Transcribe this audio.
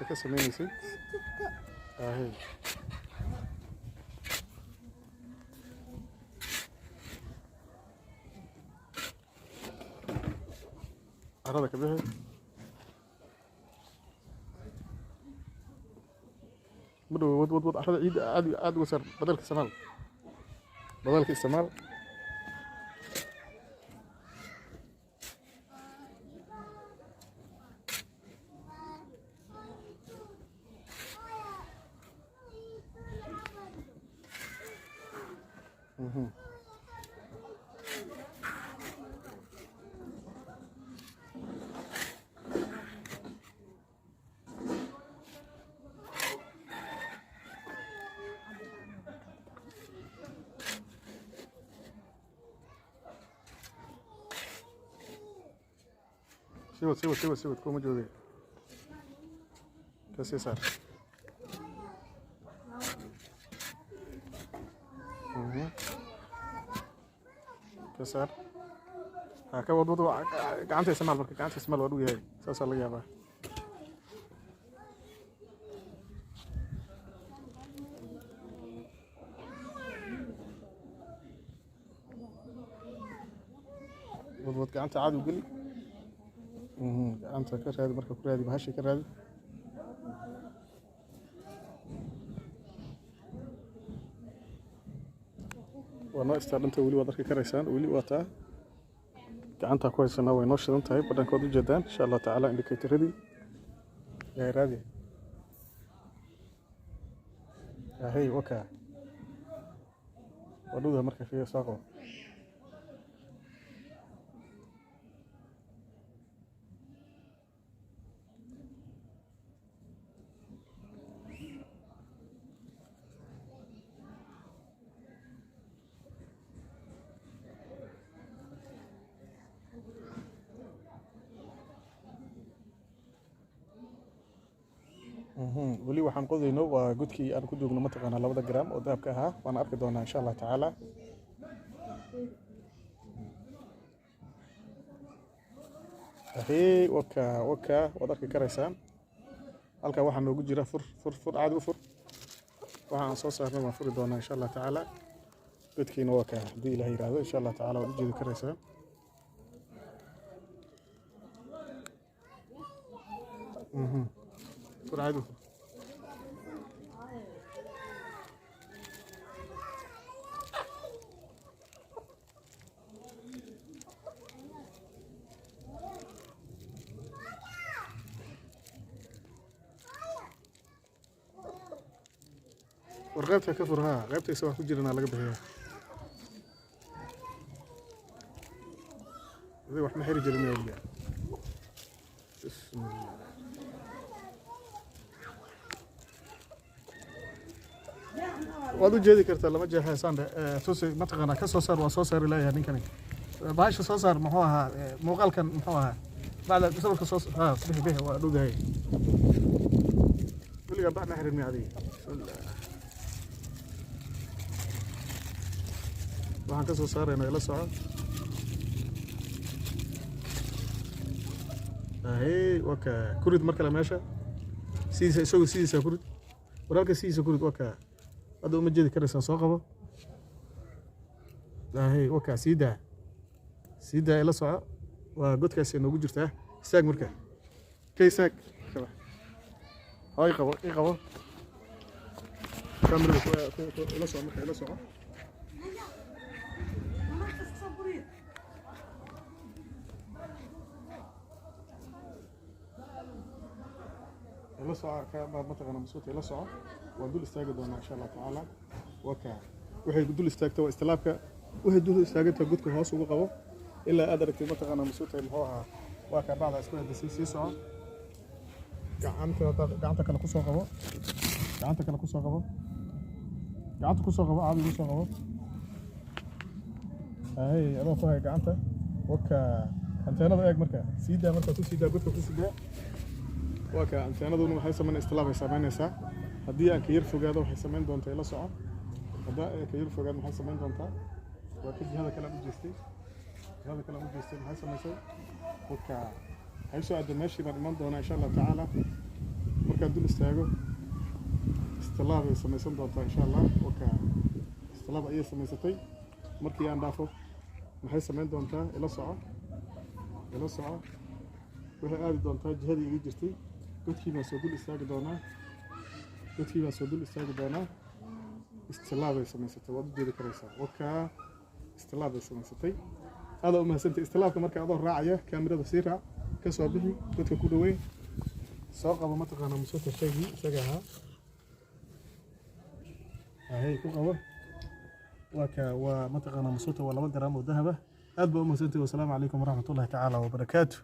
تكسمينيسي اهي عرضك به بدو ود عرض عيد عاد وسر بدلك السمال بدلك السمال سوت كوم جودي كسي صار كسر هكا ودو قعنتي سمال marka قعنتي سمال waduu yahay saas la yaabaa wadud gacanta caadi u gali gacanta ka raadi marka ku raadi bahashi ka raadi wana istaadanta wali wad arki karaysaan wali wataa gacanta ku haysanaa way noo shidan tahay badankood u jeedaan insha Allah taala indicatoradii yaa raadi ahay waka waduda marka fiyo saaqo ولي waxaan qodayno waa gudkii aan ku joogno mataqaana 2 gram oo dahabka ahaa waan arki doonaa insha Allah taala ahay waka wad arki karaysaan halka waxa noogu jira fur caadi u fur waxaan soo saarnay waan furi doonaa insha Allah taala gudkiina waa ka hadii Ilaahay yiraahdo insha Allah taala wad jeedi karaysaan fur caadi ورقبتها كفرها قبتها سواء كجرنا على قبها ذي واحد محرج المية بسم الله وادو جيدي كرتا لما جاء حسان توسي متقنا كسو صار وسو صار لا يعني كان باش سو صار ما هو موقال كان ما هو بعد بسبب كسو به وادو هي كل بعد نحر المية هذه waxaan ka soo saaraynaa ila soco ahay waka kurid marka la meesha sidiisa kurid waralka sidiisa kurid waka hada uma jeedi karaysan soo qabo ahay waka sida ila soco waa godkaas noogu jirtaa istaag marka kaysaag hay qabo kamerada ila soco marka ila soco لا ساعة كما مثلا مسوتي لا ساعة ودول استاجدونا إن شاء الله تعالى وكا وحي دول استاجتوا استلابك وحي دول استاجتوا جودك هوس وقبو إلا أدرك مثلا مسوتي اللي هو وكا بعد أسبوع دسي ساعة قعنتك أنا كوسو قبو قعنتك كوسو قبو عادي كوسو قبو هاي أنا فاهم قعنتك وكا أنت أنا بأجي مركا سيدا مركا سيدا جودك سيدا وكا أنتينادuna waxay sameeyaan istilaab ay sameynaysaa hadii aan ka yar fogaado waxay sameyn doontaa ila soco hadaa ay ka yar fogaado waxay sameyn doontaa waa ka jihada kala u jeestay maxay sameysay waka hay soo aad meeshii baan iman doonaa insha Allah taala markaan dul istaago istilaab ay samaysan doontaa insha allah waka istilaab ayay samaysatay markii aan dhaafo maxay samayn doontaa ila soco waxay aadi doontaa jihadii igu jirtay dadkii baan soo dul istaagi doonaa istilaab ay samaysatay waad u jeedi karaysaa waka istilaab ay samaysatay هذا ما سنت استلافك مركز أضر راعية كاميرا بسيرة كسر به كنت كودوين ساق أبو منطقة أنا مسوت الشيء سجاها هاي كوكا ومنطقة أنا مسوت ولا مقدر أمو ذهبه أدب ما سنت والسلام عليكم ورحمة الله تعالى وبركاته.